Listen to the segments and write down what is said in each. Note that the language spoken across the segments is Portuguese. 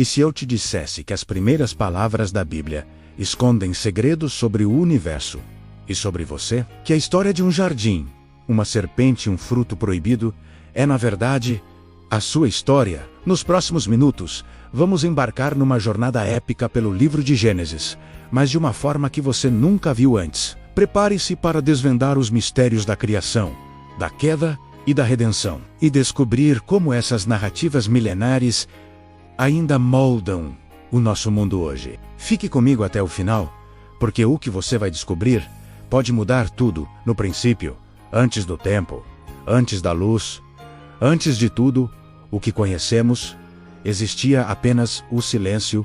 E se eu te dissesse que as primeiras palavras da Bíblia escondem segredos sobre o universo e sobre você? Que a história de um jardim, uma serpente e um fruto proibido é, na verdade, a sua história? Nos próximos minutos, vamos embarcar numa jornada épica pelo livro de Gênesis, mas de uma forma que você nunca viu antes. Prepare-se para desvendar os mistérios da criação, da queda e da redenção, e descobrir como essas narrativas milenares ainda moldam o nosso mundo hoje. Fique comigo até o final, porque o que você vai descobrir pode mudar tudo. No princípio, antes do tempo, antes da luz, antes de tudo o que conhecemos, existia apenas o silêncio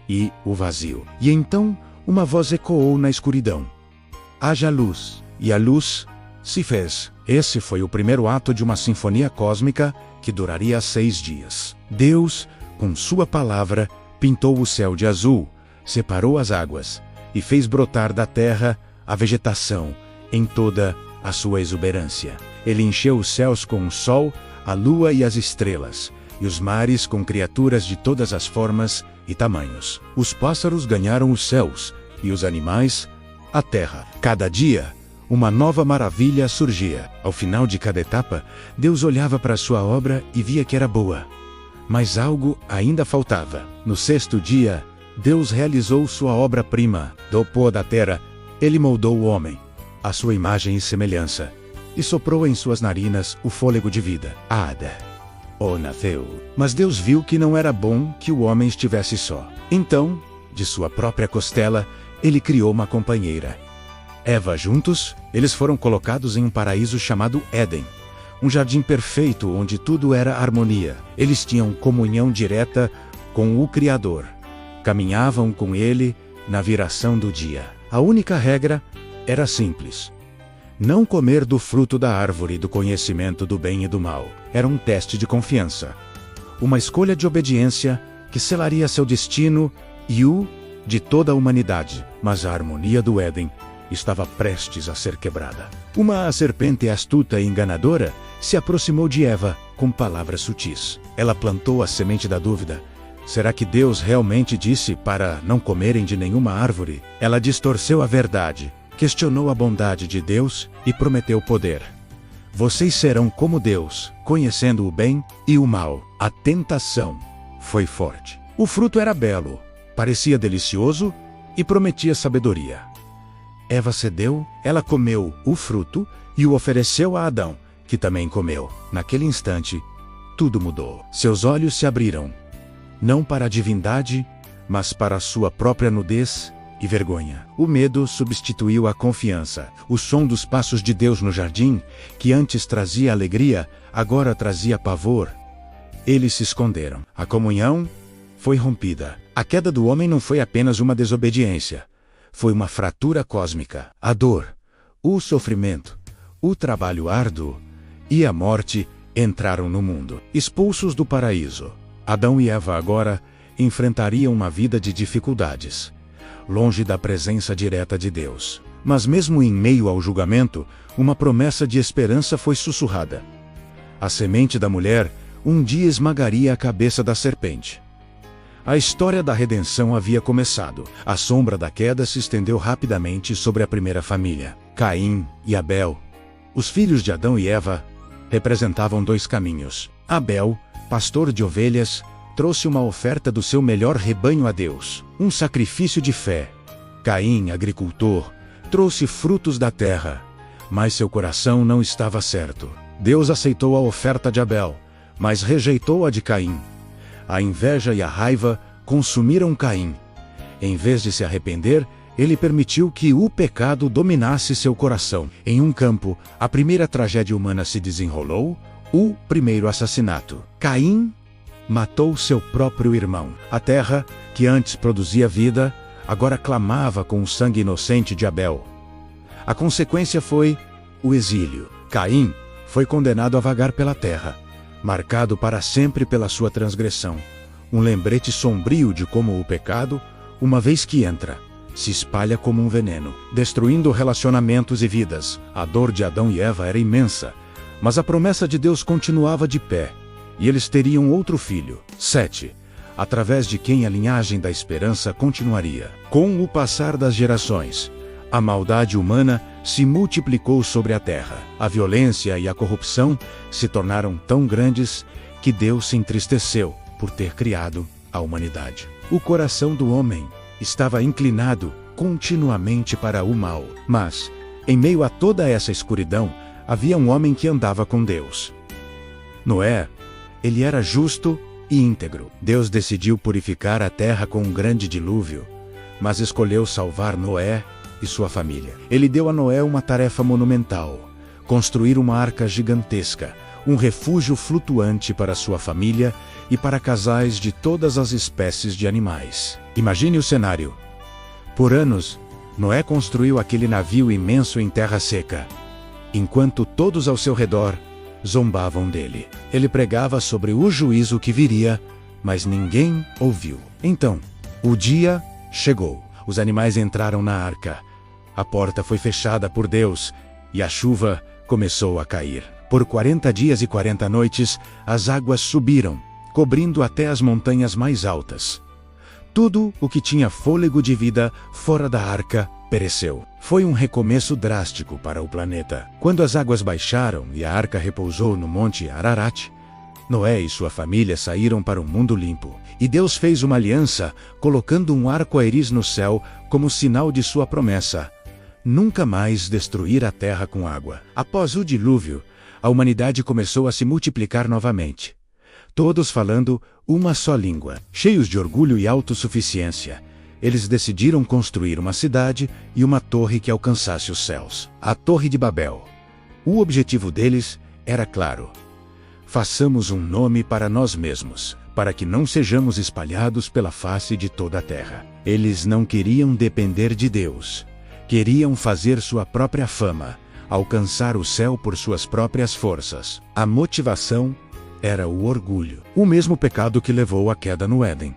e o vazio. E então uma voz ecoou na escuridão: haja luz. E a luz se fez. Esse foi o primeiro ato de uma sinfonia cósmica que duraria 6 dias. Deus, com sua palavra, pintou o céu de azul, separou as águas e fez brotar da terra a vegetação em toda a sua exuberância. Ele encheu os céus com o sol, a lua e as estrelas, e os mares com criaturas de todas as formas e tamanhos. Os pássaros ganharam os céus, e os animais a terra. Cada dia, uma nova maravilha surgia. Ao final de cada etapa, Deus olhava para sua obra e via que era boa. Mas algo ainda faltava. No 6º dia, Deus realizou sua obra-prima. Do pó da terra, ele moldou o homem, à sua imagem e semelhança, e soprou em suas narinas o fôlego de vida. Ada. Nasceu. Mas Deus viu que não era bom que o homem estivesse só. Então, de sua própria costela, ele criou uma companheira, Eva. Juntos, eles foram colocados em um paraíso chamado Éden, um jardim perfeito onde tudo era harmonia. Eles tinham comunhão direta com o Criador, caminhavam com ele na viração do dia. A única regra era simples: não comer do fruto da árvore do conhecimento do bem e do mal. Era um teste de confiança, uma escolha de obediência que selaria seu destino e o de toda a humanidade. Mas a harmonia do Éden estava prestes a ser quebrada. Uma serpente astuta e enganadora se aproximou de Eva com palavras sutis. Ela plantou a semente da dúvida. Será que Deus realmente disse para não comerem de nenhuma árvore? Ela distorceu a verdade, questionou a bondade de Deus e prometeu poder. Vocês serão como Deus, conhecendo o bem e o mal. A tentação foi forte. O fruto era belo, parecia delicioso e prometia sabedoria. Eva cedeu, ela comeu o fruto e o ofereceu a Adão, que também comeu. Naquele instante, tudo mudou. Seus olhos se abriram, não para a divindade, mas para a sua própria nudez e vergonha. O medo substituiu a confiança. O som dos passos de Deus no jardim, que antes trazia alegria, agora trazia pavor. Eles se esconderam. A comunhão foi rompida. A queda do homem não foi apenas uma desobediência. Foi uma fratura cósmica. A dor, o sofrimento, o trabalho árduo e a morte entraram no mundo. Expulsos do paraíso, Adão e Eva agora enfrentariam uma vida de dificuldades, longe da presença direta de Deus. Mas mesmo em meio ao julgamento, uma promessa de esperança foi sussurrada. A semente da mulher um dia esmagaria a cabeça da serpente. A história da redenção havia começado. A sombra da queda se estendeu rapidamente sobre a primeira família. Caim e Abel. Os filhos de Adão e Eva representavam 2 caminhos. Abel, pastor de ovelhas, trouxe uma oferta do seu melhor rebanho a Deus, um sacrifício de fé. Caim, agricultor, trouxe frutos da terra, mas seu coração não estava certo. Deus aceitou a oferta de Abel, mas rejeitou a de Caim. A inveja e a raiva consumiram Caim. Em vez de se arrepender, ele permitiu que o pecado dominasse seu coração. Em um campo, a primeira tragédia humana se desenrolou, o primeiro assassinato. Caim matou seu próprio irmão. A terra, que antes produzia vida, agora clamava com o sangue inocente de Abel. A consequência foi o exílio. Caim foi condenado a vagar pela terra, marcado para sempre pela sua transgressão. Um lembrete sombrio de como o pecado, uma vez que entra, se espalha como um veneno, destruindo relacionamentos e vidas. A dor de Adão e Eva era imensa, mas a promessa de Deus continuava de pé, e eles teriam outro filho. 7. através de quem a linhagem da esperança continuaria. Com o passar das gerações, a maldade humana se multiplicou sobre a terra. A violência e a corrupção se tornaram tão grandes que Deus se entristeceu por ter criado a humanidade. O coração do homem estava inclinado continuamente para o mal. Mas, em meio a toda essa escuridão, havia um homem que andava com Deus. Noé, ele era justo e íntegro. Deus decidiu purificar a terra com um grande dilúvio, mas escolheu salvar Noé e sua família. Ele deu a Noé uma tarefa monumental: construir uma arca gigantesca, um refúgio flutuante para sua família e para casais de todas as espécies de animais. Imagine o cenário. Por anos, Noé construiu aquele navio imenso em terra seca, enquanto todos ao seu redor zombavam dele. Ele pregava sobre o juízo que viria, mas ninguém ouviu. Então, o dia chegou. Os animais entraram na arca. A porta foi fechada por Deus e a chuva começou a cair. Por 40 dias e 40 noites, as águas subiram, cobrindo até as montanhas mais altas. Tudo o que tinha fôlego de vida fora da arca pereceu. Foi um recomeço drástico para o planeta. Quando as águas baixaram e a arca repousou no monte Ararat, Noé e sua família saíram para um mundo limpo. E Deus fez uma aliança, colocando um arco-íris no céu como sinal de sua promessa: nunca mais destruir a terra com água. Após o dilúvio, a humanidade começou a se multiplicar novamente, todos falando uma só língua. Cheios de orgulho e autossuficiência, eles decidiram construir uma cidade e uma torre que alcançasse os céus. A Torre de Babel. O objetivo deles era claro: façamos um nome para nós mesmos, para que não sejamos espalhados pela face de toda a terra. Eles não queriam depender de Deus. Queriam fazer sua própria fama, alcançar o céu por suas próprias forças. A motivação era o orgulho, o mesmo pecado que levou à queda no Éden.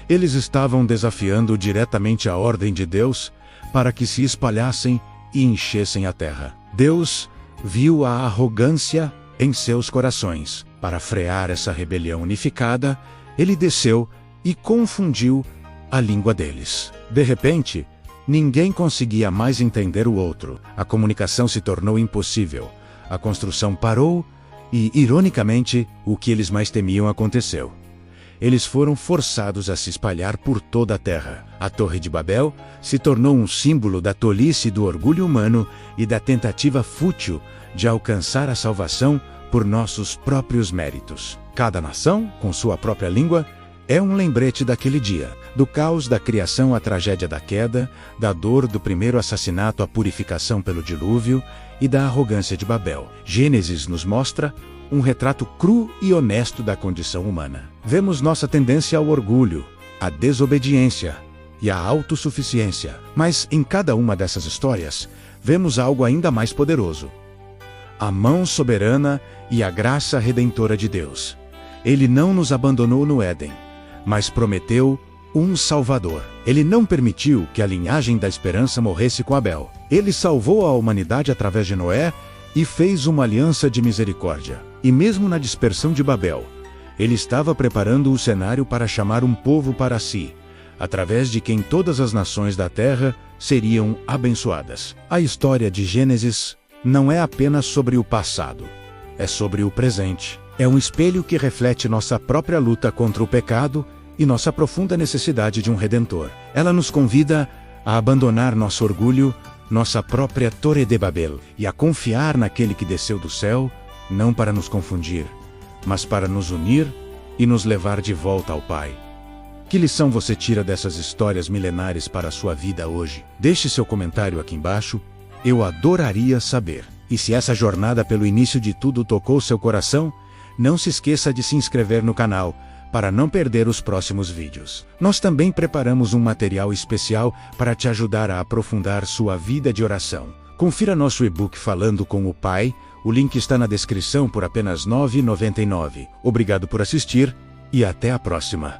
Eles estavam desafiando diretamente a ordem de Deus para que se espalhassem e enchessem a terra. Deus viu a arrogância em seus corações. Para frear essa rebelião unificada, ele desceu e confundiu a língua deles. De repente, ninguém conseguia mais entender o outro. A comunicação se tornou impossível. A construção parou e, ironicamente, o que eles mais temiam aconteceu. Eles foram forçados a se espalhar por toda a terra. A Torre de Babel se tornou um símbolo da tolice e do orgulho humano e da tentativa fútil de alcançar a salvação por nossos próprios méritos. Cada nação, com sua própria língua, é um lembrete daquele dia, do caos da criação à tragédia da queda, da dor do primeiro assassinato à purificação pelo dilúvio e da arrogância de Babel. Gênesis nos mostra um retrato cru e honesto da condição humana. Vemos nossa tendência ao orgulho, à desobediência e à autossuficiência. Mas em cada uma dessas histórias, vemos algo ainda mais poderoso: a mão soberana e a graça redentora de Deus. Ele não nos abandonou no Éden, mas prometeu um Salvador. Ele não permitiu que a linhagem da esperança morresse com Abel. Ele salvou a humanidade através de Noé e fez uma aliança de misericórdia. E mesmo na dispersão de Babel, ele estava preparando o cenário para chamar um povo para si, através de quem todas as nações da terra seriam abençoadas. A história de Gênesis não é apenas sobre o passado, é sobre o presente. É um espelho que reflete nossa própria luta contra o pecado e nossa profunda necessidade de um Redentor. Ela nos convida a abandonar nosso orgulho, nossa própria Torre de Babel, e a confiar naquele que desceu do céu, não para nos confundir, mas para nos unir e nos levar de volta ao Pai. Que lição você tira dessas histórias milenares para a sua vida hoje? Deixe seu comentário aqui embaixo, eu adoraria saber. E se essa jornada pelo início de tudo tocou seu coração, não se esqueça de se inscrever no canal, para não perder os próximos vídeos. Nós também preparamos um material especial para te ajudar a aprofundar sua vida de oração. Confira nosso e-book Falando com o Pai, o link está na descrição por apenas R$ 9,99. Obrigado por assistir e até a próxima.